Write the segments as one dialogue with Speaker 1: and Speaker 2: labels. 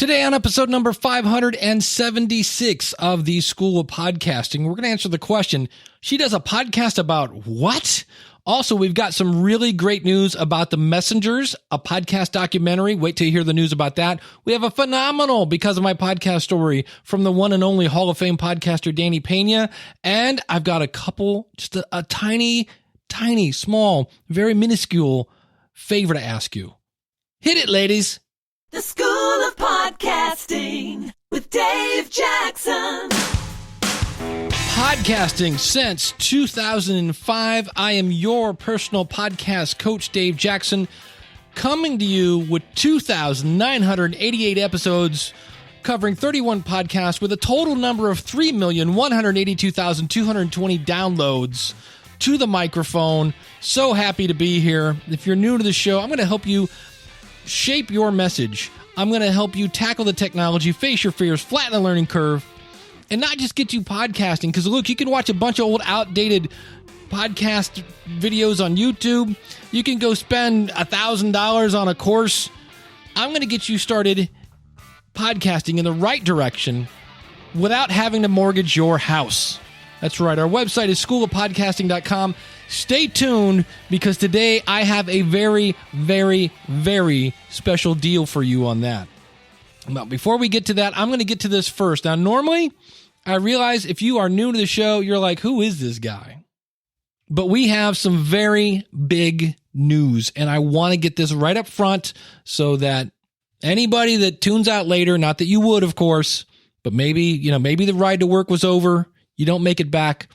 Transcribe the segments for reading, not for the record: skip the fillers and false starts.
Speaker 1: Today on episode number 576 of the School of Podcasting, we're going to answer the question, she does a podcast about what? Also, we've got some really great news about The Messengers, a podcast documentary. Wait till you hear the news about that. We have a phenomenal Because of My Podcast story from the one and only Hall of Fame podcaster, Danny Peña. And I've got a couple, just a tiny, small, very minuscule favor to ask you. Hit it, ladies.
Speaker 2: The School of Podcasting with Dave Jackson.
Speaker 1: Podcasting since 2005. I am your personal podcast coach, Dave Jackson, coming to you with 2,988 episodes, covering 31 podcasts with a total number of 3,182,220 downloads to the microphone. So happy to be here. If you're new to the show, I'm going to help you shape your message. I'm going to help you tackle the technology, face your fears, flatten the learning curve, and not just get you podcasting. Because look, you can watch a bunch of old, outdated podcast videos on YouTube. You can go spend $1,000 on a course. I'm going to get you started podcasting in the right direction without having to mortgage your house. That's right. Our website is schoolofpodcasting.com. Stay tuned because today I have a very, very, very special deal for you on that. But before we get to that, I'm going to get to this first. Now, normally, I realize if you are new to the show, you're like, who is this guy? But we have some very big news, and I want to get this right up front so that anybody that tunes out later, not that you would, of course, but maybe the ride to work was over, you don't make it back.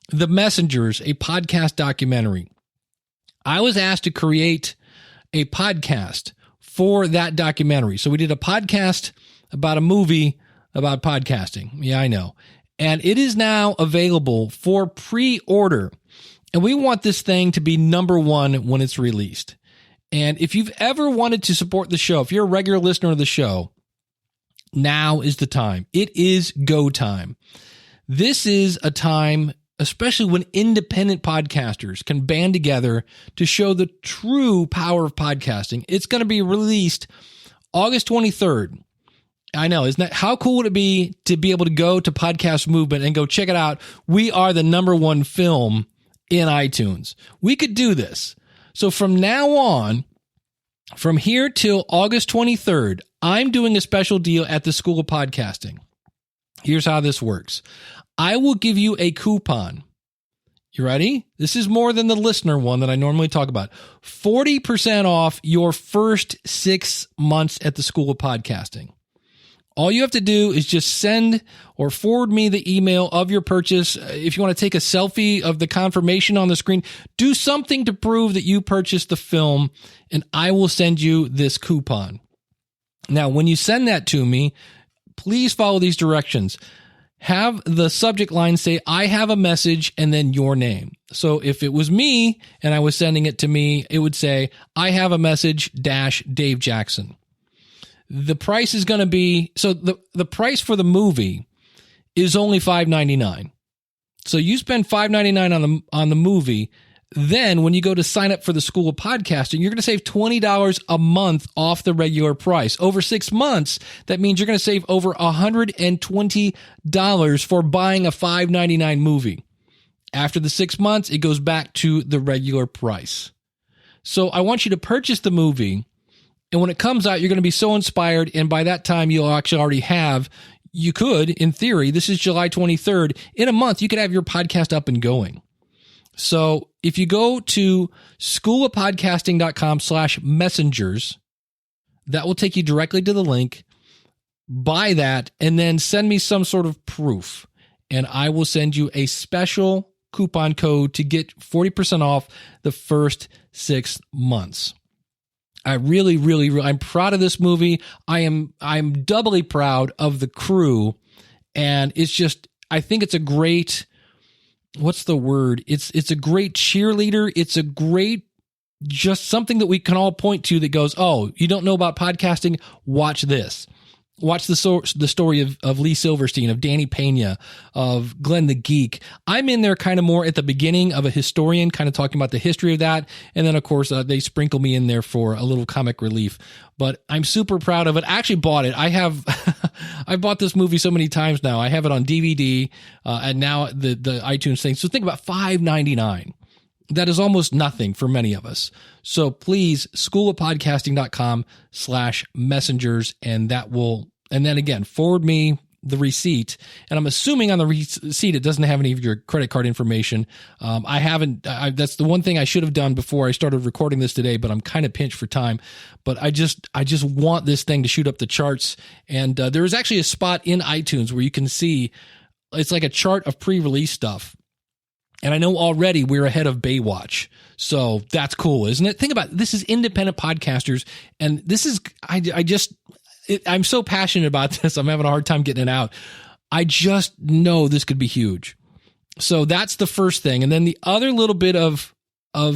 Speaker 1: The Messengers, a podcast documentary. I was asked to create a podcast for that documentary. So we did a podcast about a movie about podcasting. Yeah, I know. And it is now available for pre-order. And we want this thing to be number one when it's released. And if you've ever wanted to support the show, if you're a regular listener of the show, now is the time. It is go time. This is a time, especially when independent podcasters can band together to show the true power of podcasting. It's going to be released August 23rd. I know, isn't that, how cool would it be to be able to go to Podcast Movement and go check it out? We are the number one film in iTunes. We could do this. So from now on, from here till August 23rd, I'm doing a special deal at the School of Podcasting. Here's how this works. I will give you a coupon. You ready? This is more than the listener one that I normally talk about. 40% off your first 6 months at the School of Podcasting. All you have to do is just send or forward me the email of your purchase. If you want to take a selfie of the confirmation on the screen, do something to prove that you purchased the film, and I will send you this coupon. Now, when you send that to me, please follow these directions. Have the subject line say, I have a message, and then your name. So if it was me and I was sending it to me, it would say, I have a message - Dave Jackson. The price is going to be, so the price for the movie is only $5.99. So you spend $5.99 on the movie. Then when you go to sign up for the School of Podcasting, you're going to save $20 a month off the regular price. Over 6 months, that means you're going to save over $120 for buying a $5.99 movie. After the 6 months, it goes back to the regular price. So I want you to purchase the movie, and when it comes out, you're going to be so inspired, and by that time, you'll actually already have, you could, in theory, this is July 23rd, in a month, you could have your podcast up and going. So if you go to schoolofpodcasting.com/messengers, that will take you directly to the link. Buy that and then send me some sort of proof, and I will send you a special coupon code to get 40% off the first 6 months. I really, I'm proud of this movie. I'm doubly proud of the crew, and it's just, I think it's a great, what's the word? It's a great cheerleader. It's a great, just something that we can all point to that goes, oh, you don't know about podcasting? Watch this. Watch the story of Lee Silverstein, of Danny Peña, of Glenn the Geek. I'm in there kind of more at the beginning of a historian, kind of talking about the history of that. And then, of course, they sprinkle me in there for a little comic relief. But I'm super proud of it. I actually bought it. I've bought this movie so many times now. I have it on DVD and now the iTunes thing. So think about $5.99. That is almost nothing for many of us. So please, schoolofpodcasting.com/messengers, and then again, forward me the receipt. And I'm assuming on the receipt, it doesn't have any of your credit card information. That's the one thing I should have done before I started recording this today, but I'm kind of pinched for time. But I just want this thing to shoot up the charts. And there is actually a spot in iTunes where you can see, it's like a chart of pre-release stuff. And I know already we're ahead of Baywatch. So that's cool, isn't it? Think about it. This is independent podcasters. And this is, I'm so passionate about this. I'm having a hard time getting it out. I just know this could be huge. So that's the first thing. And then the other little bit of a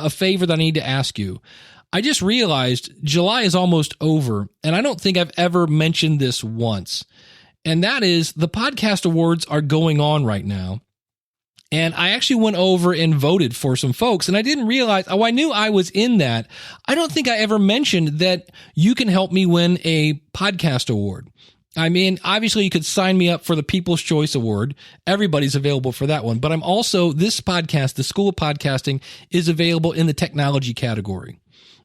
Speaker 1: favor that I need to ask you. I just realized July is almost over. And I don't think I've ever mentioned this once. And that is the podcast awards are going on right now. And I actually went over and voted for some folks, and I didn't realize, I knew I was in that. I don't think I ever mentioned that you can help me win a podcast award. I mean, obviously you could sign me up for the People's Choice Award. Everybody's available for that one. But I'm also, this podcast, the School of Podcasting, is available in the technology category.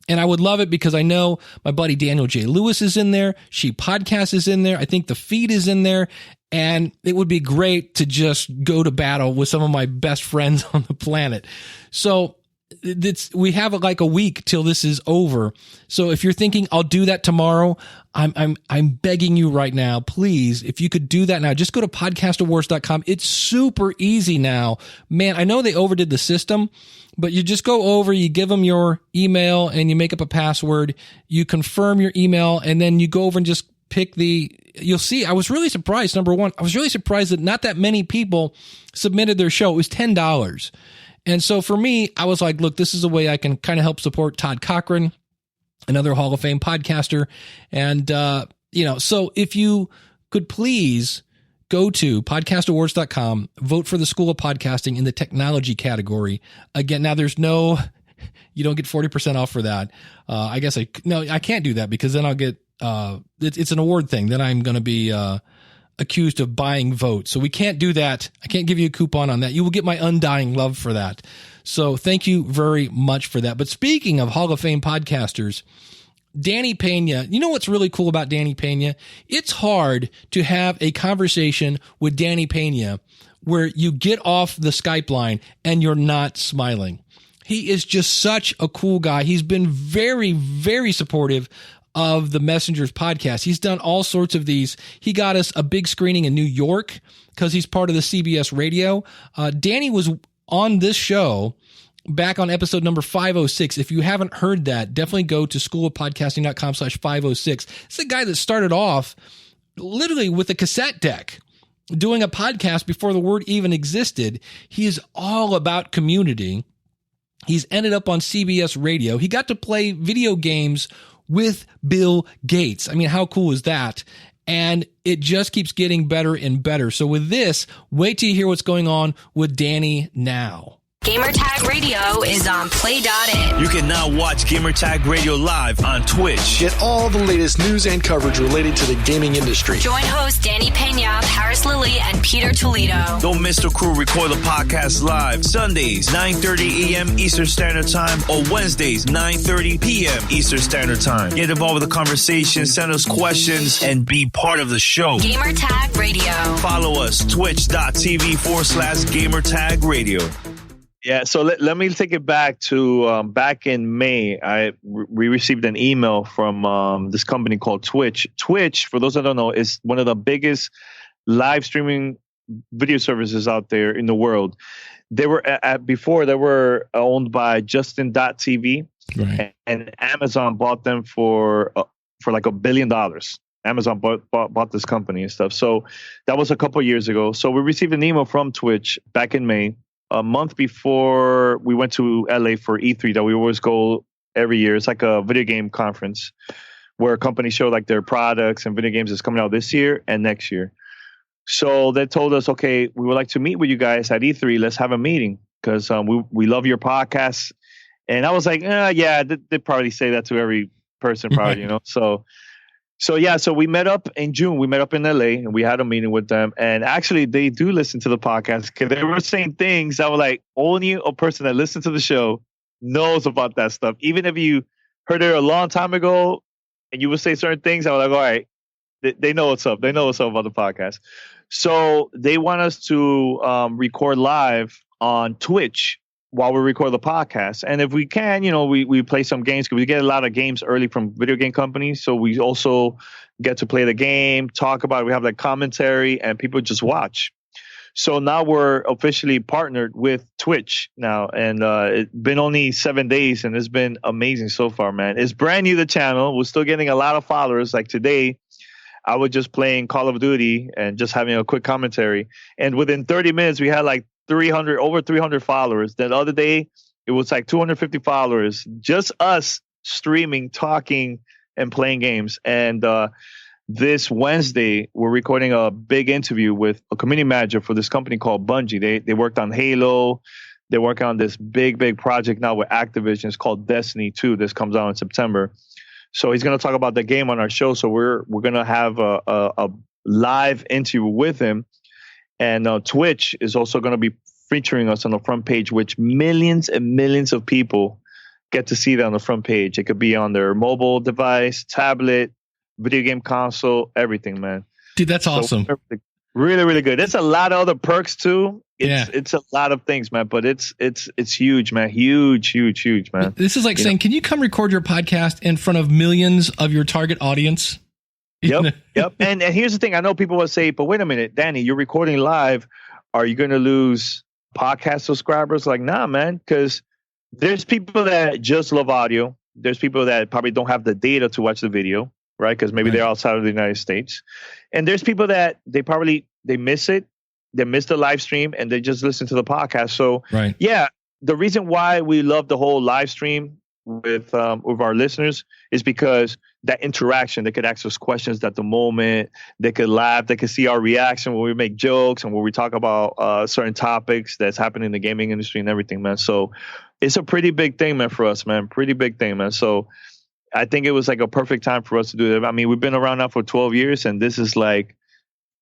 Speaker 1: And I would love it because I know my buddy Daniel J. Lewis is in there. She Podcast is in there. I think The Feed is in there. And it would be great to just go to battle with some of my best friends on the planet. So we have like a week till this is over. So if you're thinking I'll do that tomorrow, I'm begging you right now, please, if you could do that now, just go to podcastawards.com. It's super easy now. Man, I know they overdid the system, but you just go over, you give them your email and you make up a password, you confirm your email, and then you go over and just pick you'll see, I was really surprised. Number one, I was really surprised that not that many people submitted their show. It was $10. And so for me, I was like, look, this is a way I can kind of help support Todd Cochran, another Hall of Fame podcaster. And, so if you could please go to podcastawards.com, vote for the School of Podcasting in the technology category. Again, now you don't get 40% off for that. I can't do that because then I'll get, it's an award thing. Then I'm going to be accused of buying votes. So we can't do that. I can't give you a coupon on that. You will get my undying love for that. So thank you very much for that. But speaking of Hall of Fame podcasters, Danny Peña, you know what's really cool about Danny Peña? It's hard to have a conversation with Danny Peña where you get off the Skype line and you're not smiling. He is just such a cool guy. He's been very, very supportive of the Messengers podcast. He's done all sorts of these. He got us a big screening in New York because he's part of the CBS radio. Danny was on this show back on episode number 506. If you haven't heard that, definitely go to schoolofpodcasting.com/506. It's the guy that started off literally with a cassette deck doing a podcast before the word even existed. He is all about community. He's ended up on CBS radio. He got to play video games with Bill Gates. I mean, how cool is that? And it just keeps getting better and better. So with this, wait till you hear what's going on with Danny now.
Speaker 3: Gamertag Radio is on play.it.
Speaker 4: You can now watch Gamertag Radio live on Twitch.
Speaker 5: Get all the latest news and coverage related to the gaming industry.
Speaker 3: Join hosts Danny Peña, Paris Lilly, and Peter Toledo.
Speaker 4: Don't miss the crew record the podcast live Sundays, 9:30 a.m. Eastern Standard Time or Wednesdays, 9:30 p.m. Eastern Standard Time. Get involved with the conversation, send us questions, and be part of the show.
Speaker 3: Gamertag Radio.
Speaker 4: Follow us, twitch.tv/Gamertag Radio.
Speaker 6: Yeah, so let me take it back to back in May. We received an email from this company called Twitch. Twitch, for those that don't know, is one of the biggest live streaming video services out there in the world. They were before they were owned by Justin.tv, right, and Amazon bought them for like $1 billion. Amazon bought this company and stuff. So that was a couple years ago. So we received an email from Twitch back in May, a month before we went to LA for E3 that we always go every year. It's like a video game conference where companies show like their products and video games is coming out this year and next year. So they told us, okay, we would like to meet with you guys at E3. Let's have a meeting because we love your podcast. And I was like, yeah, they'd probably say that to every person, probably, you know. So we met up in June. We met up in LA and we had a meeting with them. And actually, they do listen to the podcast because they were saying things that were like, only a person that listens to the show knows about that stuff. Even if you heard it a long time ago and you would say certain things, I was like, all right, they know what's up. They know what's up about the podcast. So they want us to record live on Twitch while we record the podcast. And if we can, you know, we play some games because we get a lot of games early from video game companies. So we also get to play the game, talk about it. We have like commentary and people just watch. So now we're officially partnered with Twitch now. And it's been only 7 days and it's been amazing so far, man. It's brand new, the channel. We're still getting a lot of followers. Like today, I was just playing Call of Duty and just having a quick commentary. And within 30 minutes, we had like over 300 followers. That other day, it was like 250 followers. Just us streaming, talking, and playing games. And this Wednesday, we're recording a big interview with a community manager for this company called Bungie. They worked on Halo. They're working on this big project now with Activision. It's called Destiny 2. This comes out in September. So he's going to talk about the game on our show. So we're going to have a live interview with him. And Twitch is also going to be featuring us on the front page, which millions and millions of people get to see that on the front page. It could be on their mobile device, tablet, video game console, everything, man.
Speaker 1: Dude, that's awesome.
Speaker 6: Really, really good. There's a lot of other perks too. It's a lot of things, man. But it's huge, man. Huge, man.
Speaker 1: This is like saying, can you come record your podcast in front of millions of your target audience?
Speaker 6: Yep. And here's the thing. I know people will say, but wait a minute, Danny, you're recording live. Are you going to lose podcast subscribers? Like, nah, man, because there's people that just love audio. There's people that probably don't have the data to watch the video, right? Because maybe they're outside of the United States. And there's people that they miss it. They miss the live stream and they just listen to the podcast. So, yeah, the reason why we love the whole live stream with our listeners is because that interaction, they could ask us questions at the moment, they could laugh, they could see our reaction when we make jokes and when we talk about certain topics that's happening in the gaming industry and everything, man. So it's a pretty big thing, man, for us, man. Pretty big thing, man. So I think it was like a perfect time for us to do it. I mean, we've been around now for 12 years and this is like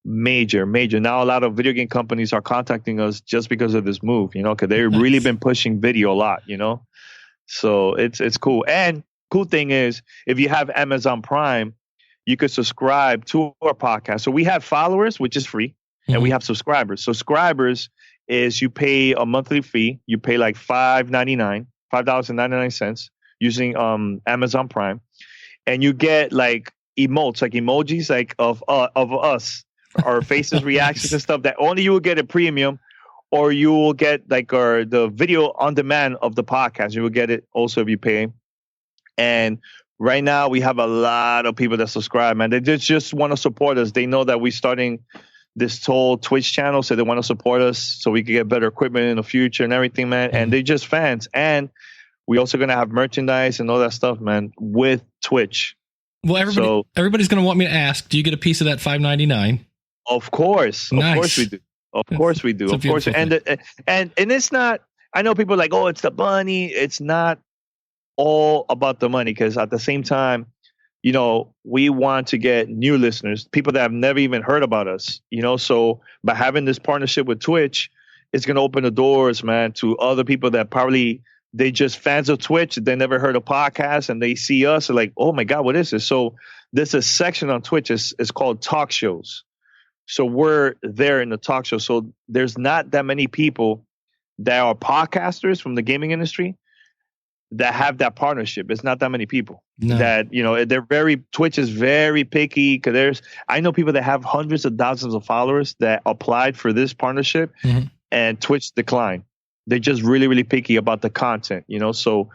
Speaker 6: major. Now a lot of video game companies are contacting us just because of this move, you know, because they've really been pushing video a lot, you know. So it's cool. And cool thing is, if you have Amazon Prime, you could subscribe to our podcast. So we have followers, which is free, and we have subscribers. Subscribers is you pay a monthly fee. You pay like $5.99 using Amazon Prime, and you get like emotes, like emojis, like of us, our faces, reactions, and stuff that only you will get at premium. Or you will get like the video on demand of the podcast. You will get it also if you pay. And right now we have a lot of people that subscribe, man. They just want to support us. They know that we're starting this whole Twitch channel, so they want to support us so we can get better equipment in the future and everything, man. And they're just fans. And we also going to have merchandise and all that stuff, man, with Twitch.
Speaker 1: Well, everybody's going to want me to ask, do you get a piece of that $5.99?
Speaker 6: Of course.
Speaker 1: Nice.
Speaker 6: Of course we do. Of course we do. Of course. And it's not, I know people are like, oh, it's the money. It's not all about the money, because at the same time, you know, we want to get new listeners, people that have never even heard about us, you know. So by having this partnership with Twitch, it's going to open the doors, man, to other people that probably they just fans of Twitch. They never heard a podcast and they see us and like, oh my God, what is this? So there's a section on Twitch. It's called talk shows. So we're there in the talk show. So there's not that many people that are podcasters from the gaming industry that have that partnership. It's not that many people that, you know, Twitch is very picky, because I know people that have hundreds of thousands of followers that applied for this partnership and Twitch declined. They're just really, really picky about the content, you know? So,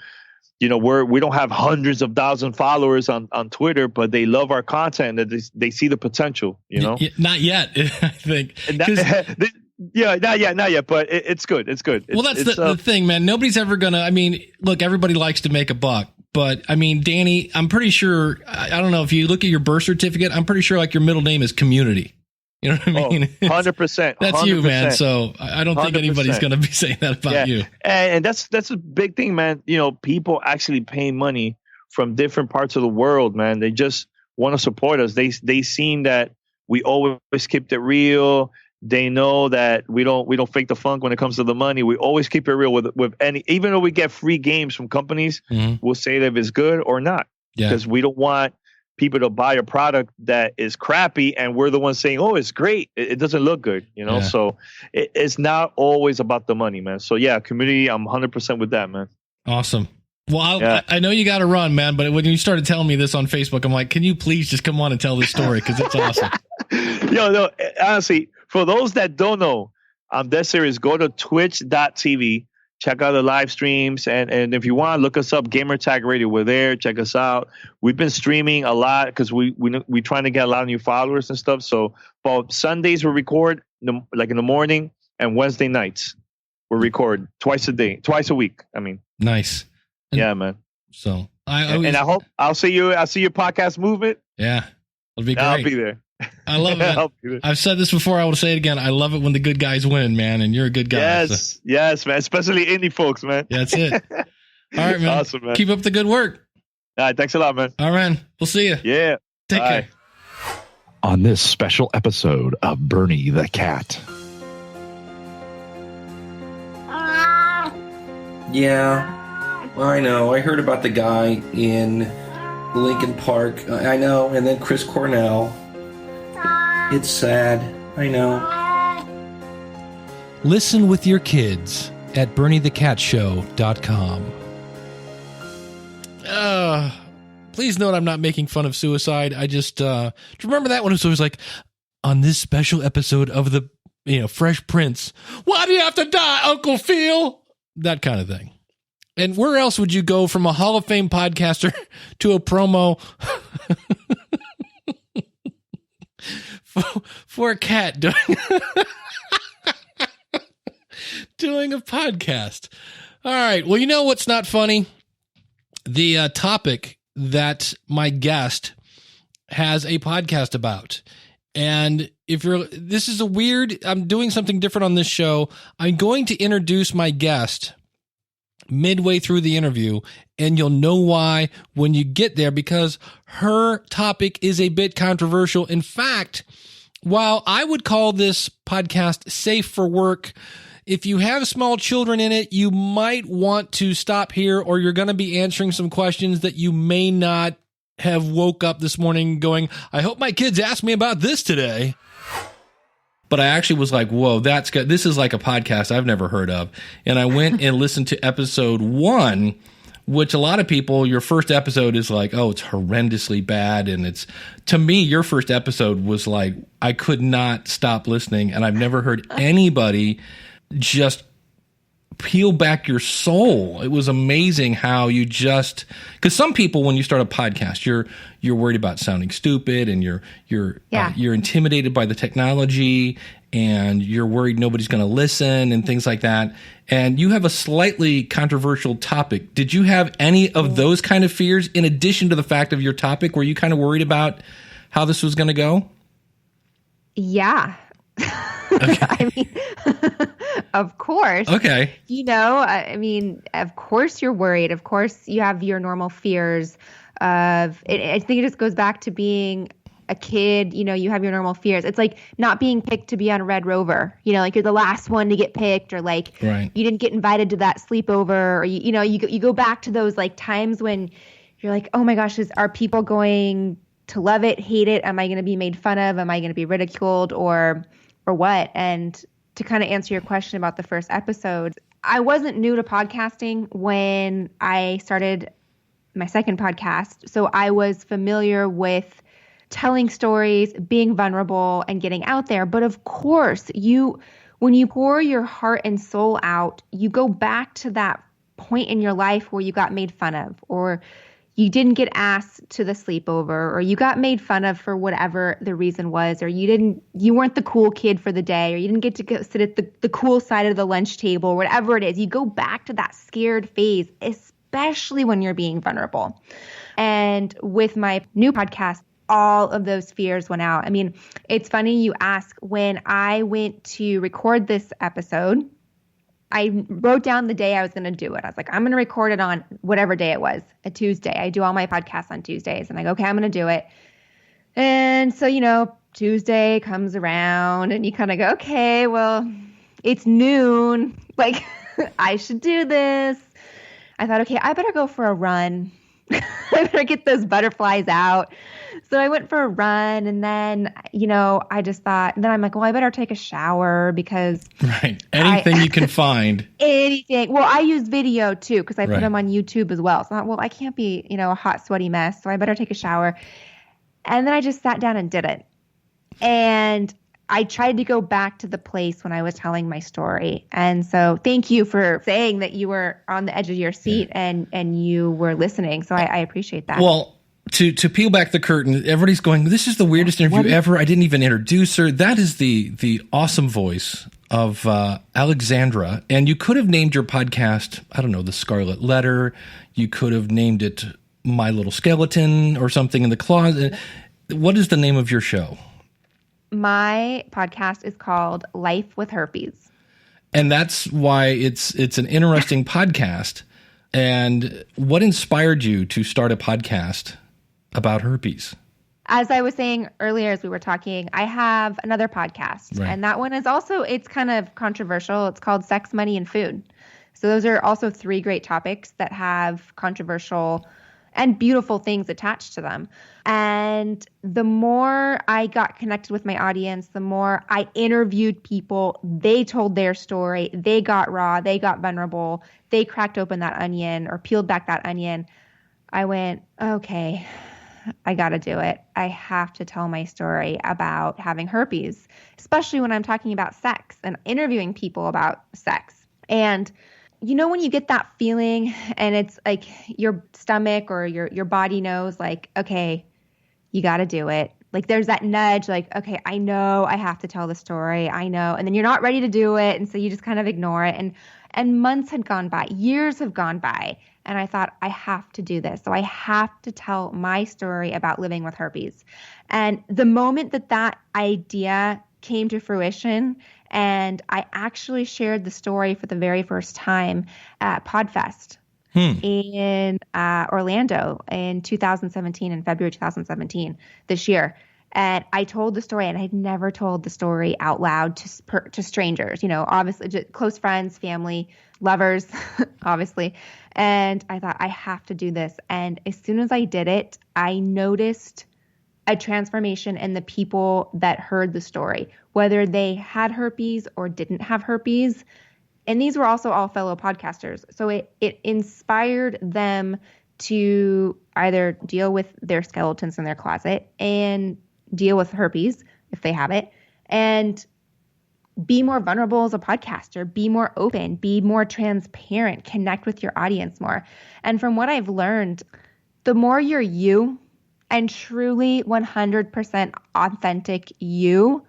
Speaker 6: you know, we don't have hundreds of thousand followers on Twitter, but they love our content and they see the potential, you know?
Speaker 1: Not yet, I think.
Speaker 6: Yeah, not yet, but it's good. It's good.
Speaker 1: Well, that's the thing, man. Nobody's ever going to, I mean, look, everybody likes to make a buck, But I mean, Danny, I'm pretty sure, I don't know if you look at your birth certificate, I'm pretty sure like your middle name is Community. You know what I mean?
Speaker 6: 100%.
Speaker 1: That's
Speaker 6: 100%.
Speaker 1: you, man. So I don't think anybody's going to be saying that about you.
Speaker 6: And that's a big thing, man. You know, people actually pay money from different parts of the world, man. They just want to support us. They seen that we always kept it real. They know that we don't fake the funk when it comes to the money. We always keep it real with any, even though we get free games from companies, we'll say that if it's good or not. Because we don't want people to buy a product that is crappy and we're the ones saying, oh, it's great. It doesn't look good, you know? So it's not always about the money, man. So yeah, Community, I'm 100% with that, man.
Speaker 1: Awesome. Well, I know you got to run, man, but when you started telling me this on Facebook, I'm like, can you please just come on and tell this story? Because it's awesome.
Speaker 6: No, honestly, for those that don't know, I'm dead serious. Go to twitch.tv, check out the live streams, and if you want, look us up, Gamertag Radio. We're there. Check us out. We've been streaming a lot because we trying to get a lot of new followers and stuff. So, but Sundays we record like in the morning, and Wednesday nights we record twice a week. I mean,
Speaker 1: nice.
Speaker 6: Yeah, man.
Speaker 1: So
Speaker 6: I hope I'll see your podcast movement.
Speaker 1: Yeah, it'll be great.
Speaker 6: I'll be there.
Speaker 1: I love it. I've said this before. I will say it again. I love it when the good guys win, man. And you're a good guy.
Speaker 6: Yes, man. Especially indie folks, man.
Speaker 1: Yeah, that's it. All right, man.
Speaker 6: Awesome, man.
Speaker 1: Keep up the good work.
Speaker 6: All right, thanks a lot, man.
Speaker 1: All right, man. We'll see you.
Speaker 6: Yeah.
Speaker 1: Take care.
Speaker 7: On this special episode of Bernie the Cat.
Speaker 8: Yeah, I know. I heard about the guy in Lincoln Park. I know. And then Chris Cornell. It's sad. I know.
Speaker 1: Listen with your kids at BernieTheCatShow.com. Please note I'm not making fun of suicide. I just remember that one was always like, on this special episode of the Fresh Prince, why do you have to die, Uncle Phil? That kind of thing. And where else would you go from a Hall of Fame podcaster to a promo for a cat doing a podcast? All right. Well, you know what's not funny? The topic that my guest has a podcast about. And I'm doing something different on this show. I'm going to introduce my guest midway through the interview, and you'll know why when you get there, because her topic is a bit controversial. In fact, while I would call this podcast safe for work, if you have small children in it, you might want to stop here, or you're going to be answering some questions that you may not have woke up this morning going, I hope my kids ask me about this today. But I actually was like, whoa, that's good. This is like a podcast I've never heard of. And I went and listened to episode 1, which a lot of people, your first episode is like, oh, it's horrendously bad. And it's, to me, your first episode was like, I could not stop listening. And I've never heard anybody just peel back your soul. It was amazing how you just, because some people, when you start a podcast, you're worried about sounding stupid, and you're intimidated by the technology, and you're worried nobody's going to listen and things like that. And you have a slightly controversial topic. Did you have any of those kind of fears in addition to the fact of your topic? Were you kind of worried about how this was going to go?
Speaker 9: Yeah. Okay. I mean, of course.
Speaker 1: Okay.
Speaker 9: I mean, of course you're worried. Of course you have your normal fears of it. I think it just goes back to being a kid. You have your normal fears. It's like not being picked to be on Red Rover. Like you're the last one to get picked, or like you didn't get invited to that sleepover, or you go back to those like times when you're like, oh my gosh, are people going to love it, hate it? Am I going to be made fun of? Am I going to be ridiculed, or what? And to kind of answer your question about the first episode, I wasn't new to podcasting when I started my second podcast. So I was familiar with telling stories, being vulnerable, and getting out there. But of course, when you pour your heart and soul out, you go back to that point in your life where you got made fun of, or you didn't get asked to the sleepover, or you got made fun of for whatever the reason was, or you weren't the cool kid for the day, or you didn't get to go sit at the cool side of the lunch table, or whatever it is. You go back to that scared phase, especially when you're being vulnerable. And with my new podcast, all of those fears went out. I mean, it's funny you ask. When I went to record this episode, I wrote down the day I was going to do it. I was like, I'm going to record it on whatever day it was, a Tuesday. I do all my podcasts on Tuesdays. I'm like, okay, I'm going to do it. And so, Tuesday comes around and you kind of go, okay, well, it's noon. Like, I should do this. I thought, okay, I better go for a run. I better get those butterflies out. So I went for a run, and then, I just thought, then I'm like, well, I better take a shower because.
Speaker 1: Right. Anything you can find.
Speaker 9: Anything. Well, I use video too because I put
Speaker 1: Right.
Speaker 9: them on YouTube as well. So I thought, well, I can't be, a hot, sweaty mess. So I better take a shower. And then I just sat down and did it. And I tried to go back to the place when I was telling my story. And so thank you for saying that you were on the edge of your seat and you were listening. So I appreciate that.
Speaker 1: Well, to peel back the curtain, everybody's going, this is the weirdest interview ever. I didn't even introduce her. That is the awesome voice of Alexandra. And you could have named your podcast, I don't know, The Scarlet Letter. You could have named it My Little Skeleton or something in the closet. What is the name of your show?
Speaker 9: My podcast is called Life with Herpes.
Speaker 1: And that's why it's an interesting podcast. And what inspired you to start a podcast about herpes?
Speaker 9: As I was saying earlier, as we were talking, I have another podcast.
Speaker 1: Right.
Speaker 9: And that one is also, it's kind of controversial. It's called Sex, Money, and Food. So those are also three great topics that have controversial and beautiful things attached to them. And the more I got connected with my audience, the more I interviewed people. They told their story. They got raw. They got vulnerable. They cracked open that onion or peeled back that onion. I went, okay, I got to do it. I have to tell my story about having herpes, especially when I'm talking about sex and interviewing people about sex. And when you get that feeling and it's like your stomach or your body knows like, okay, you got to do it. Like there's that nudge like, okay, I know I have to tell the story. I know. And then you're not ready to do it. And so you just kind of ignore it. And months had gone by, years have gone by. And I thought, I have to do this. So I have to tell my story about living with herpes. And the moment that idea came to fruition, and I actually shared the story for the very first time at PodFest in Orlando in 2017, in February 2017, this year. And I told the story, and I had never told the story out loud to strangers, obviously just close friends, family, lovers, obviously. And I thought, I have to do this. And as soon as I did it, I noticed a transformation in the people that heard the story, whether they had herpes or didn't have herpes. And these were also all fellow podcasters. So it inspired them to either deal with their skeletons in their closet and deal with herpes if they have it, and be more vulnerable as a podcaster, be more open, be more transparent, connect with your audience more. And from what I've learned, the more you're you and truly 100% authentic you,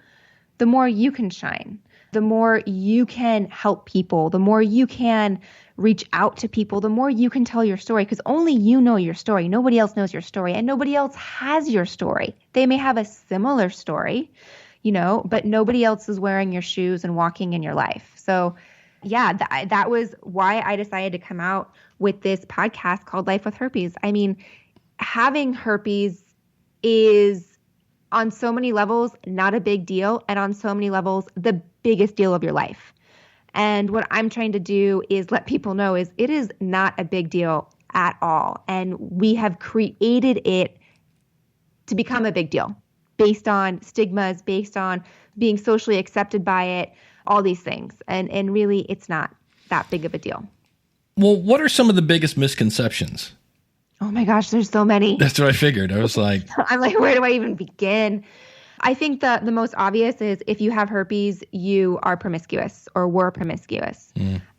Speaker 9: the more you can shine, the more you can help people, the more you can reach out to people, the more you can tell your story, because only you know your story. Nobody else knows your story, and nobody else has your story. They may have a similar story, but nobody else is wearing your shoes and walking in your life. So yeah, that was why I decided to come out with this podcast called Life with Herpes. I mean, having herpes is on so many levels not a big deal, and on so many levels the biggest deal of your life. And what I'm trying to do is let people know is it is not a big deal at all. And we have created it to become a big deal based on stigmas, based on being socially accepted by it, all these things. And really, it's not that big of a deal.
Speaker 1: Well, what are some of the biggest misconceptions?
Speaker 9: Oh my gosh, there's so many.
Speaker 1: That's what I figured. I was like,
Speaker 9: I'm like, where do I even begin? I think the most obvious is if you have herpes, you are promiscuous or were promiscuous.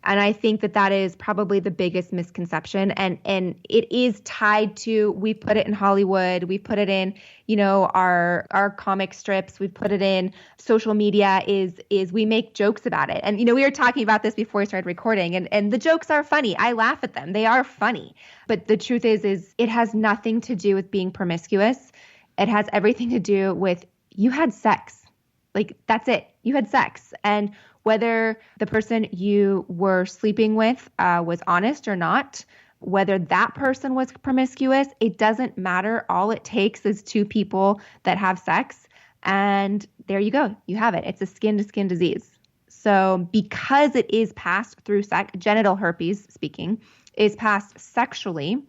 Speaker 9: And I think that is probably the biggest misconception. And it is tied to, we put it in Hollywood, we put it in, our comic strips, we put it in social media, is we make jokes about it. And, we were talking about this before we started recording, and the jokes are funny. I laugh at them. They are funny. But the truth is it has nothing to do with being promiscuous. It has everything to do with you had sex. Like, that's it. You had sex. And whether the person you were sleeping with was honest or not, whether that person was promiscuous, it doesn't matter. All it takes is two people that have sex. And there you go. You have it. It's a skin-to-skin disease. So because it is passed through sex, genital herpes speaking, is passed sexually,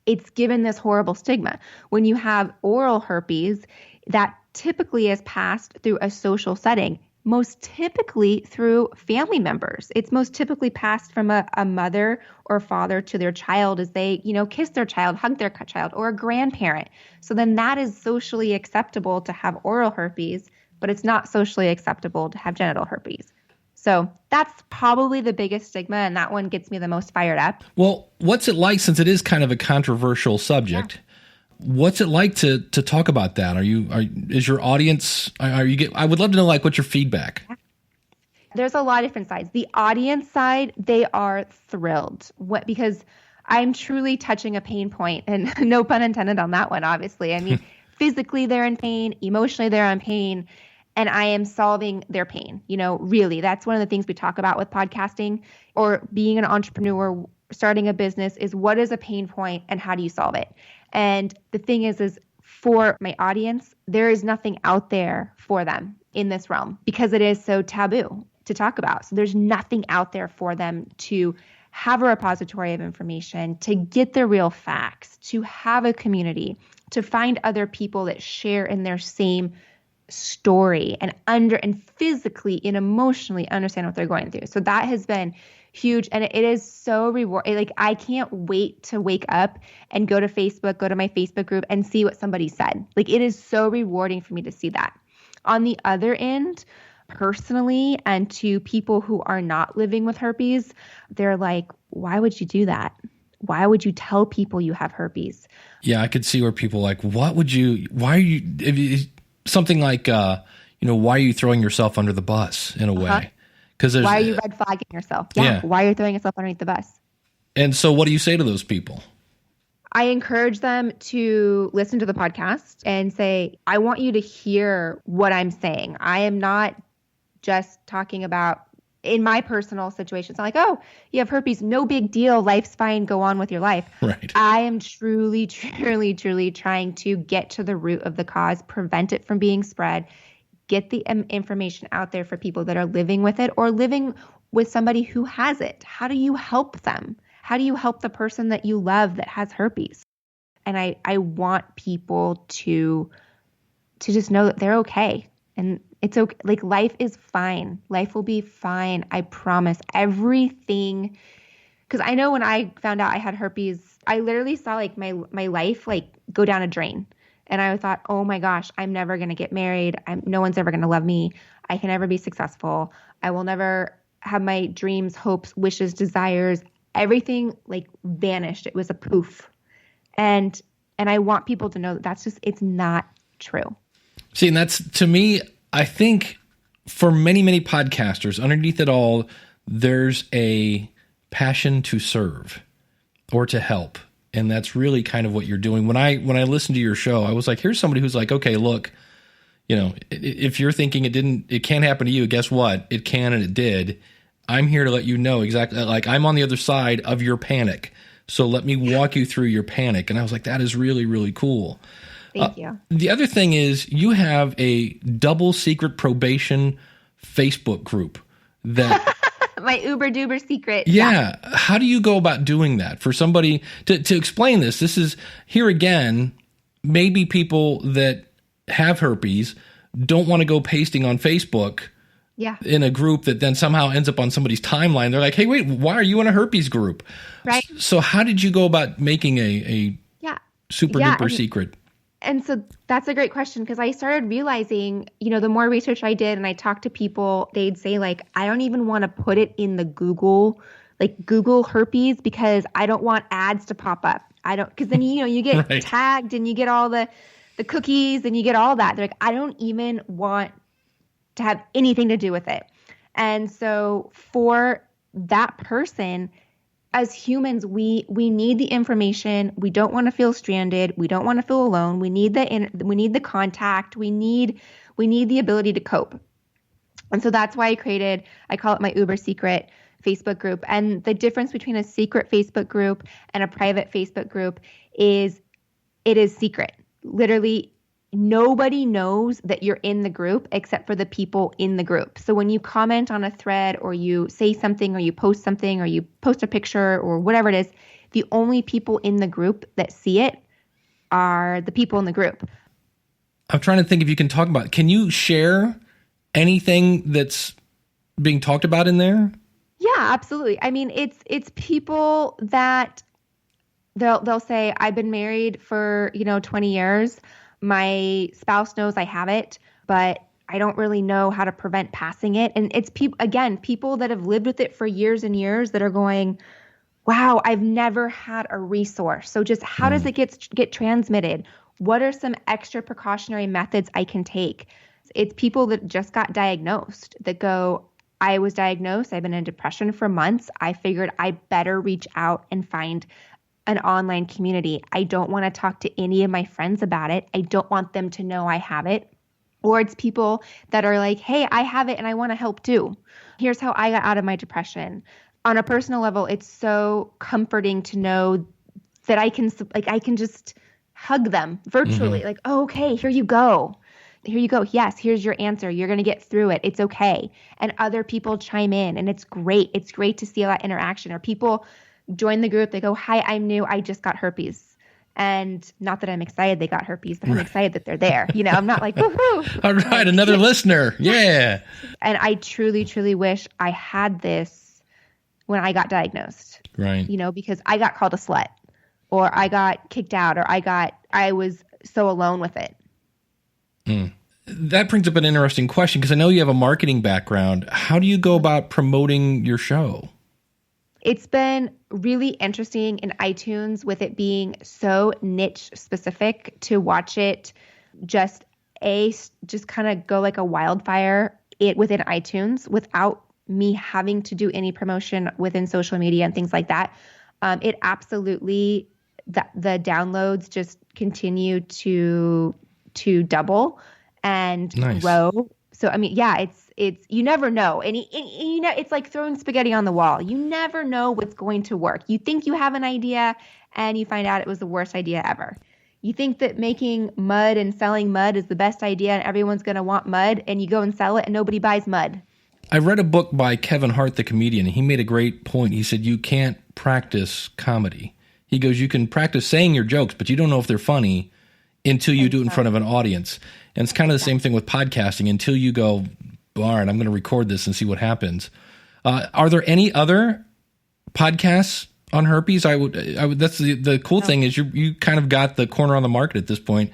Speaker 9: it's given this horrible stigma. When you have oral herpes, that typically is passed through a social setting, most typically through family members. It's most typically passed from a mother or father to their child as they, kiss their child, hug their child, or a grandparent. So then that is socially acceptable to have oral herpes, but it's not socially acceptable to have genital herpes. So that's probably the biggest stigma, and that one gets me the most fired up.
Speaker 1: Well, what's it like, since it is kind of a controversial subject? Yeah. What's it like to talk about that? Is your audience, I would love to know, what's your feedback?
Speaker 9: There's a lot of different sides. The audience side, they are thrilled because I'm truly touching a pain point, and no pun intended on that one, obviously. I mean, physically they're in pain, emotionally they're in pain, and I am solving their pain. Really, that's one of the things we talk about with podcasting or being an entrepreneur, starting a business, is what is a pain point and how do you solve it? And the thing is for my audience, there is nothing out there for them in this realm because it is so taboo to talk about. So there's nothing out there for them to have a repository of information, to get the real facts, to have a community, to find other people that share in their same story and physically and emotionally understand what they're going through. So that has been huge. And it is so rewarding. Like, I can't wait to wake up and go to Facebook, go to my Facebook group and see what somebody said. Like, it is so rewarding for me to see that. On the other end, personally, and to people who are not living with herpes, they're like, why would you do that? Why would you tell people you have herpes?
Speaker 1: Yeah, I could see where people are like, why are you, something like, why are you throwing yourself under the bus in a way?
Speaker 9: Why are you red flagging yourself? Yeah. Why are you throwing yourself underneath the bus?
Speaker 1: And so what do you say to those people?
Speaker 9: I encourage them to listen to the podcast and say, I want you to hear what I'm saying. I am not just talking about in my personal situation. It's not like, oh, you have herpes, no big deal, life's fine, go on with your life.
Speaker 1: Right.
Speaker 9: I am truly, truly, truly trying to get to the root of the cause, prevent it from being spread, get the information out there for people that are living with it or living with somebody who has it. How do you help them? How do you help the person that you love that has herpes? And I want people to just know that they're okay. And it's okay. Like, life is fine. Life will be fine. I promise. Everything. Because I know when I found out I had herpes, I literally saw my life go down a drain. And I thought, oh my gosh, I'm never going to get married. No one's ever going to love me. I can never be successful. I will never have my dreams, hopes, wishes, desires. Everything vanished. It was a poof. And I want people to know that it's not true.
Speaker 1: See, and that's, to me, I think for many, many podcasters, underneath it all, there's a passion to serve or to help. And that's really kind of what you're doing. When I listened to your show, I was like, here's somebody who's like, okay, look, if you're thinking it can't happen to you, guess what? It can, and it did. I'm here to let you know exactly, I'm on the other side of your panic. So let me walk you through your panic. And I was like, that is really, really cool.
Speaker 9: Thank you.
Speaker 1: The other thing is you have a double secret probation Facebook group that
Speaker 9: my uber duper secret.
Speaker 1: Yeah. How do you go about doing that for somebody to explain this? This is, here again, maybe people that have herpes don't want to go pasting on Facebook in a group that then somehow ends up on somebody's timeline. They're like, hey, wait, why are you in a herpes group?
Speaker 9: Right.
Speaker 1: So how did you go about making a super duper secret?
Speaker 9: And so that's a great question, because I started realizing, the more research I did and I talked to people, they'd say like, I don't even want to put it in the Google herpes because I don't want ads to pop up. Because then, you get
Speaker 1: Right.
Speaker 9: tagged and you get all the cookies and you get all that. They're like, I don't even want to have anything to do with it. And so for that person, as humans, we need the information. We don't want to feel stranded. We don't want to feel alone. We need the contact. We need the ability to cope. And so that's why I call it my uber secret Facebook group. And the difference between a secret Facebook group and a private Facebook group is it is secret. Literally, nobody knows that you're in the group except for the people in the group. So when you comment on a thread or you say something or you post something or you post a picture or whatever it is, the only people in the group that see it are the people in the group.
Speaker 1: I'm trying to think if you can talk about, can you share anything that's being talked about in there?
Speaker 9: Yeah, absolutely. I mean, it's people that they'll say, I've been married for, 20 years. My spouse knows I have it, but I don't really know how to prevent passing it. And it's people that have lived with it for years and years that are going, wow, I've never had a resource. So just how does it get transmitted? What are some extra precautionary methods I can take? It's people that just got diagnosed that go, I was diagnosed. I've been in depression for months. I figured I better reach out and find an online community. I don't want to talk to any of my friends about it. I don't want them to know I have it. Or it's people that are like, hey, I have it and I want to help too. Here's how I got out of my depression. On a personal level, it's so comforting to know that I can just hug them virtually. Like, oh, okay, here you go. Here you go. Yes, here's your answer. You're going to get through it. It's okay. And other people chime in, and it's great. It's great to see that interaction. Or people join the group. They go, hi, I'm new. I just got herpes. And not that I'm excited they got herpes, but I'm excited that they're there. I'm not like, woohoo.
Speaker 1: All right, another listener. Yeah.
Speaker 9: And I truly, truly wish I had this when I got diagnosed.
Speaker 1: Right.
Speaker 9: Because I got called a slut, or I got kicked out, or I was so alone with it.
Speaker 1: That brings up an interesting question, because I know you have a marketing background. How do you go about promoting your show?
Speaker 9: It's been really interesting in iTunes, with it being so niche specific, to watch it just kind of go like a wildfire within iTunes without me having to do any promotion within social media and things like that. It absolutely, the downloads just continue to double and grow. So, I mean, yeah, it's, you never know. And it's like throwing spaghetti on the wall. You never know what's going to work. You think you have an idea and you find out it was the worst idea ever. You think that making mud and selling mud is the best idea and everyone's going to want mud, and you go and sell it and nobody buys mud.
Speaker 1: I read a book by Kevin Hart, the comedian, and he made a great point. He said, you can't practice comedy. He goes, you can practice saying your jokes, but you don't know if they're funny until you do it in front of an audience. And it's kind of the same thing with podcasting. Until you go, all right, I'm going to record this and see what happens. Are there any other podcasts on herpes? I would. That's the cool thing is you kind of got the corner on the market at this point.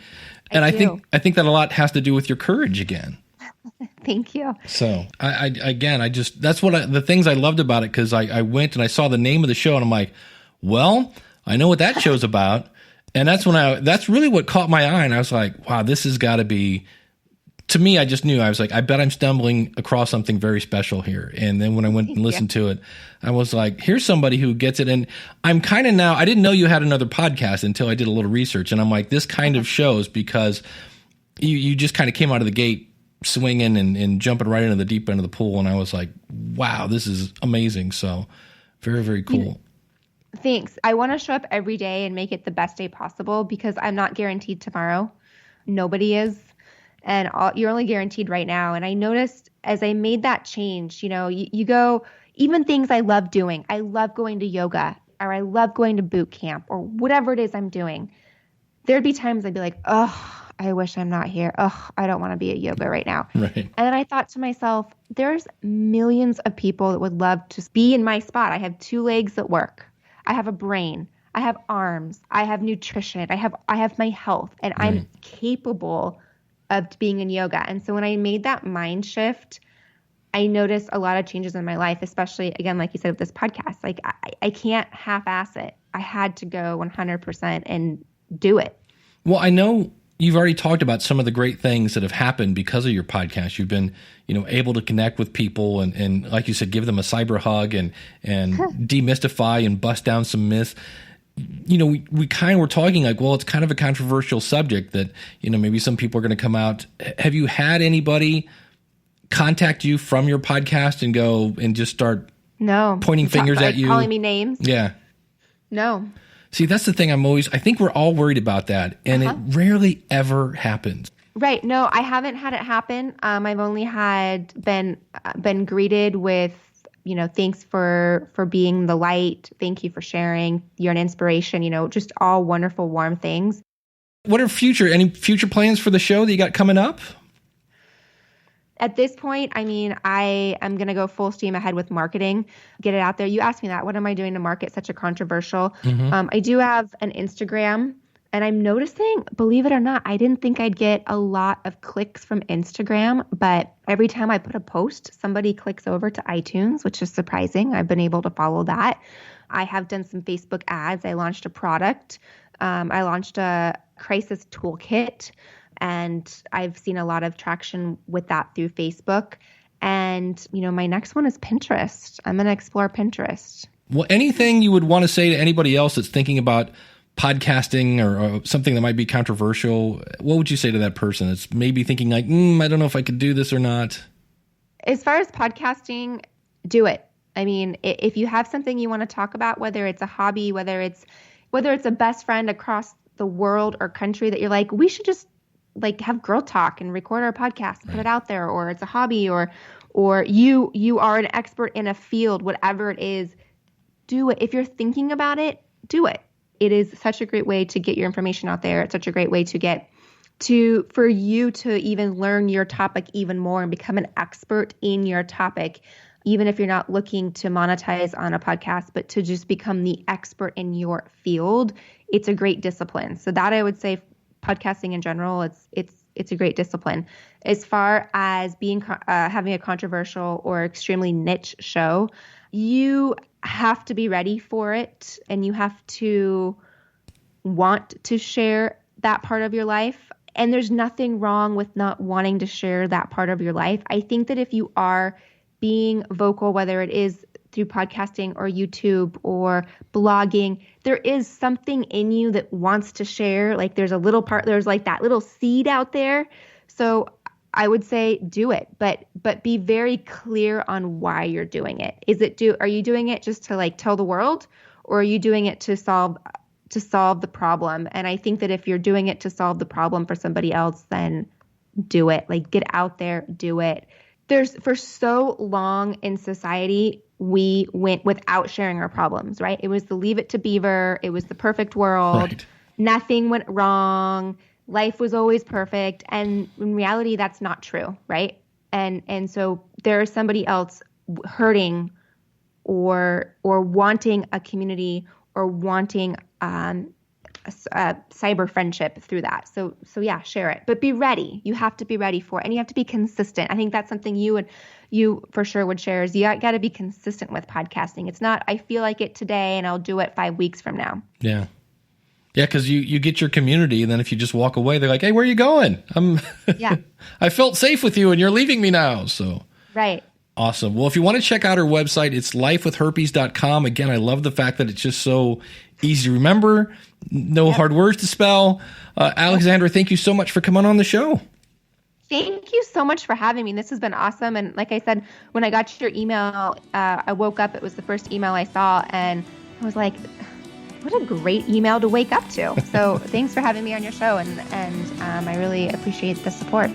Speaker 1: And I think that a lot has to do with your courage again.
Speaker 9: Thank you.
Speaker 1: So that's what the things I loved about it, because I went and I saw the name of the show and I'm like, well, I know what that show's about. And that's really what caught my eye. And I was like, wow, this has got to be, to me, I just knew. I was like, I bet I'm stumbling across something very special here. And then when I went and listened to it, I was like, here's somebody who gets it. And I'm kind of now, I didn't know you had another podcast until I did a little research. And I'm like, this kind of shows, because you just kind of came out of the gate swinging and jumping right into the deep end of the pool. And I was like, wow, this is amazing. So very, very cool.
Speaker 9: Thanks. I want to show up every day and make it the best day possible, because I'm not guaranteed tomorrow. Nobody is. And you're only guaranteed right now. And I noticed as I made that change, you go, even things I love doing. I love going to yoga, or I love going to boot camp, or whatever it is I'm doing. There'd be times I'd be like, oh, I wish I'm not here. Oh, I don't want to be at yoga right now.
Speaker 1: Right.
Speaker 9: And then I thought to myself, there's millions of people that would love to be in my spot. I have 2 legs that work. I have a brain. I have arms, I have nutrition, I have my health, and I'm capable of being in yoga. And so when I made that mind shift, I noticed a lot of changes in my life, especially, again, like you said, with this podcast. Like, I can't half-ass it. I had to go 100% and do it.
Speaker 1: Well, I know you've already talked about some of the great things that have happened because of your podcast. You've been, able to connect with people and like you said, give them a cyber hug and demystify and bust down some myths. We kind of were talking like, well, it's kind of a controversial subject that, maybe some people are going to come out. Have you had anybody contact you from your podcast and go and just start pointing fingers at you?
Speaker 9: Calling me names?
Speaker 1: Yeah.
Speaker 9: No.
Speaker 1: See, that's the thing I think we're all worried about that. And it rarely ever happens.
Speaker 9: Right. No, I haven't had it happen. I've only been greeted with, thanks for being the light. Thank you for sharing. You're an inspiration, just all wonderful, warm things.
Speaker 1: What are any future plans for the show that you got coming up?
Speaker 9: At this point, I am going to go full steam ahead with marketing, get it out there. You asked me that. What am I doing to market such a controversial? I do have an Instagram, and I'm noticing, believe it or not, I didn't think I'd get a lot of clicks from Instagram, but every time I put a post, somebody clicks over to iTunes, which is surprising. I've been able to follow that. I have done some Facebook ads. I launched a product. I launched a crisis toolkit. And I've seen a lot of traction with that through Facebook. And, my next one is Pinterest. I'm going to explore Pinterest. Well, anything you would want to say to anybody else that's thinking about podcasting or something that might be controversial, what would you say to that person that's maybe thinking like, I don't know if I could do this or not? As far as podcasting, do it. If you have something you want to talk about, whether it's a hobby, whether it's a best friend across the world or country that you're like, we should just have girl talk and record our podcast and put it out there, or it's a hobby, or you are an expert in a field, whatever it is, do it. If you're thinking about it, do it. It is such a great way to get your information out there. It's such a great way for you to even learn your topic even more and become an expert in your topic, even if you're not looking to monetize on a podcast, but to just become the expert in your field. It's a great discipline. So that I would say, podcasting in general, it's a great discipline. As far as having a controversial or extremely niche show, you have to be ready for it, and you have to want to share that part of your life. And there's nothing wrong with not wanting to share that part of your life. I think that if you are being vocal, whether it is through podcasting or YouTube or blogging, there is something in you that wants to share. Like there's like that little seed out there. So I would say do it, but be very clear on why you're doing it. Are you doing it just to tell the world, or are you doing it to solve the problem? And I think that if you're doing it to solve the problem for somebody else, then do it. Get out there, do it. For so long in society, we went without sharing our problems, right? It was the Leave It to Beaver. It was the perfect world. Right. Nothing went wrong. Life was always perfect. And in reality, that's not true, right? And so there is somebody else hurting or wanting a community or wanting a cyber friendship through that. So yeah, share it, but be ready. You have to be ready for it, and you have to be consistent. I think that's something you for sure would share, is you got to be consistent with podcasting. It's not, I feel like it today and I'll do it 5 weeks from now. Yeah. Yeah. Cause you get your community, and then if you just walk away, they're like, hey, where are you going? Yeah. I felt safe with you and you're leaving me now. So right. Awesome. Well, if you want to check out our website, it's lifewithherpes.com. Again, I love the fact that it's just so easy to remember, no hard words to spell. Alexandra, thank you so much for coming on the show. Thank you so much for having me. This has been awesome. And like I said, when I got your email, I woke up, it was the first email I saw, and I was like, what a great email to wake up to. So thanks for having me on your show. And I really appreciate the support.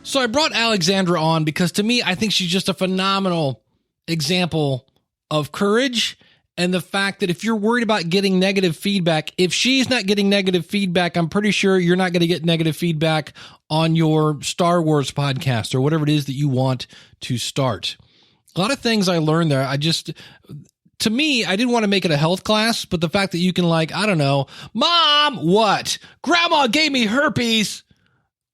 Speaker 9: So I brought Alexandra on because, to me, I think she's just a phenomenal example of courage, and the fact that if you're worried about getting negative feedback, if she's not getting negative feedback, I'm pretty sure you're not going to get negative feedback on your Star Wars podcast or whatever it is that you want to start. A lot of things I learned there.
Speaker 1: to me, I didn't want to make it a health class, but the fact that you can I don't know, Mom, what? Grandma gave me herpes.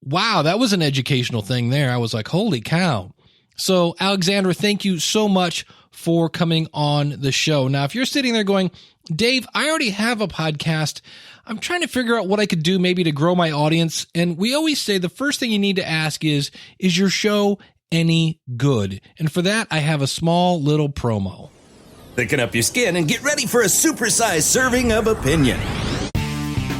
Speaker 1: Wow, that was an educational thing there. I was like, holy cow. So, Alexandra, thank you so much for coming on the show. Now, if you're sitting there going, Dave, I already have a podcast. I'm trying to figure out what I could do maybe to grow my audience. And we always say the first thing you need to ask is your show any good? And for that, I have a small little promo.
Speaker 10: Thicken up your skin and get ready for a supersized serving of opinion.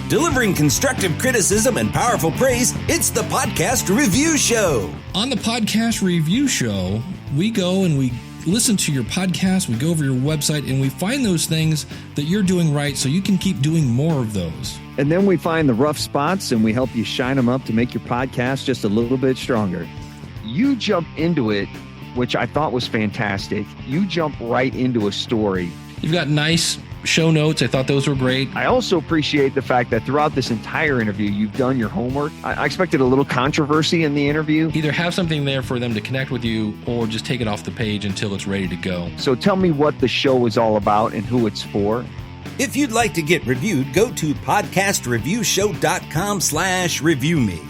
Speaker 10: Delivering constructive criticism and powerful praise, it's the Podcast Review Show.
Speaker 1: On the Podcast Review Show, we go and we listen to your podcast, we go over your website, and we find those things that you're doing right so you can keep doing more of those.
Speaker 11: And then we find the rough spots and we help you shine them up to make your podcast just a little bit stronger. You jump into it, which I thought was fantastic. You jump right into a story.
Speaker 1: You've got nice show notes. I thought those were great.
Speaker 11: I also appreciate the fact that throughout this entire interview, you've done your homework. I expected a little controversy in the interview.
Speaker 1: Either have something there for them to connect with you or just take it off the page until it's ready to go.
Speaker 11: So tell me what the show is all about and who it's for.
Speaker 10: If you'd like to get reviewed, go to podcastreviewshow.com/reviewme.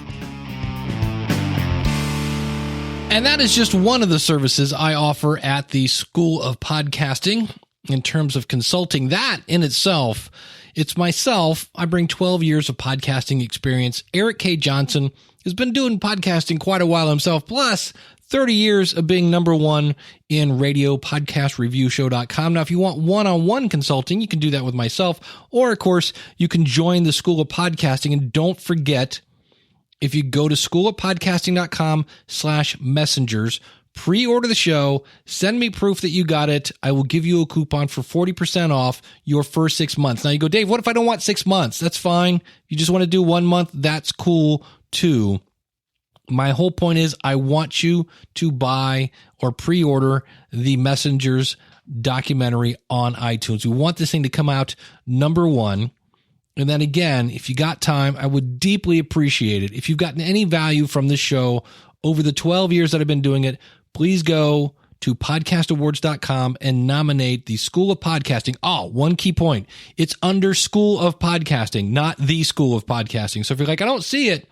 Speaker 1: And that is just one of the services I offer at the School of Podcasting. In terms of consulting, that in itself, it's myself. I bring 12 years of podcasting experience. Eric K. Johnson has been doing podcasting quite a while himself, plus 30 years of being number one in radio, podcastreviewshow.com. Now, if you want one-on-one consulting, you can do that with myself. Or, of course, you can join the School of Podcasting. And don't forget, if you go to schoolofpodcasting.com/messengers, pre-order the show, send me proof that you got it. I will give you a coupon for 40% off your first 6 months. Now you go, Dave, what if I don't want 6 months? That's fine. You just want to do 1 month? That's cool too. My whole point is I want you to buy or pre-order the Messengers documentary on iTunes. We want this thing to come out number one. And then again, if you got time, I would deeply appreciate it. If you've gotten any value from this show over the 12 years that I've been doing it, please go to podcastawards.com and nominate the School of Podcasting. Oh, one key point. It's under School of Podcasting, not the School of Podcasting. So if you're like, I don't see it,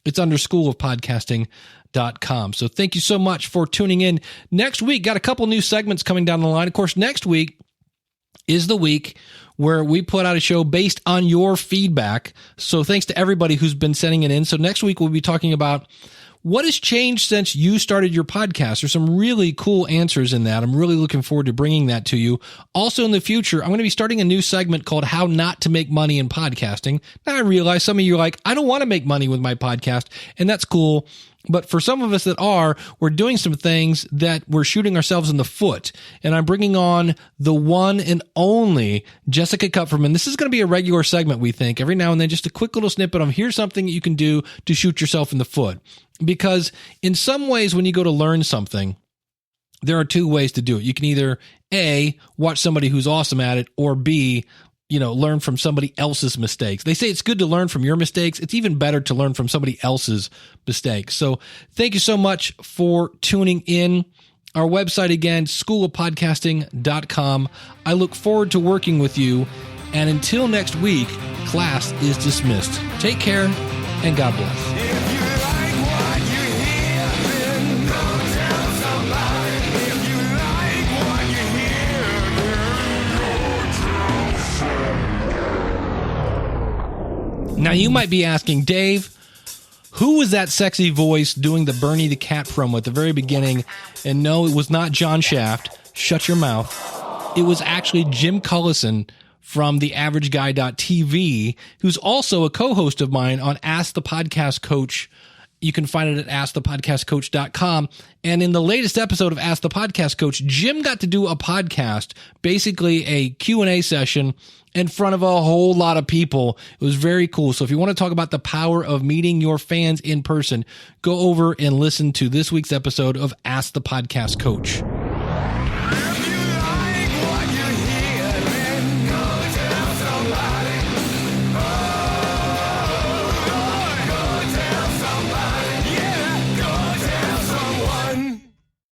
Speaker 1: it's under schoolofpodcasting.com. So thank you so much for tuning in. Next week, got a couple new segments coming down the line. Of course, next week is the week where we put out a show based on your feedback. So thanks to everybody who's been sending it in. So next week, we'll be talking about what has changed since you started your podcast. There's some really cool answers in that. I'm really looking forward to bringing that to you. Also in the future, I'm going to be starting a new segment called How Not to Make Money in Podcasting. Now I realize some of you are like, I don't want to make money with my podcast, and that's cool. But for some of us that are, we're doing some things that we're shooting ourselves in the foot. And I'm bringing on the one and only Jessica Kupferman. This is going to be a regular segment, we think. Every now and then, just a quick little snippet of here's something that you can do to shoot yourself in the foot. Because in some ways, when you go to learn something, there are two ways to do it. You can either A, watch somebody who's awesome at it, or B, learn from somebody else's mistakes. They say it's good to learn from your mistakes. It's even better to learn from somebody else's mistakes. So thank you so much for tuning in. Our website again, schoolofpodcasting.com. I look forward to working with you. And until next week, class is dismissed. Take care and God bless. Now, you might be asking, Dave, who was that sexy voice doing the Bernie the Cat promo at the very beginning? And no, it was not John Shaft. Shut your mouth. It was actually Jim Cullison from theaverageguy.tv, who's also a co-host of mine on Ask the Podcast Coach. You can find it at askthepodcastcoach.com. And in the latest episode of Ask the Podcast Coach, Jim got to do a podcast, basically a Q&A session in front of a whole lot of people. It was very cool. So if you want to talk about the power of meeting your fans in person, go over and listen to this week's episode of Ask the Podcast Coach.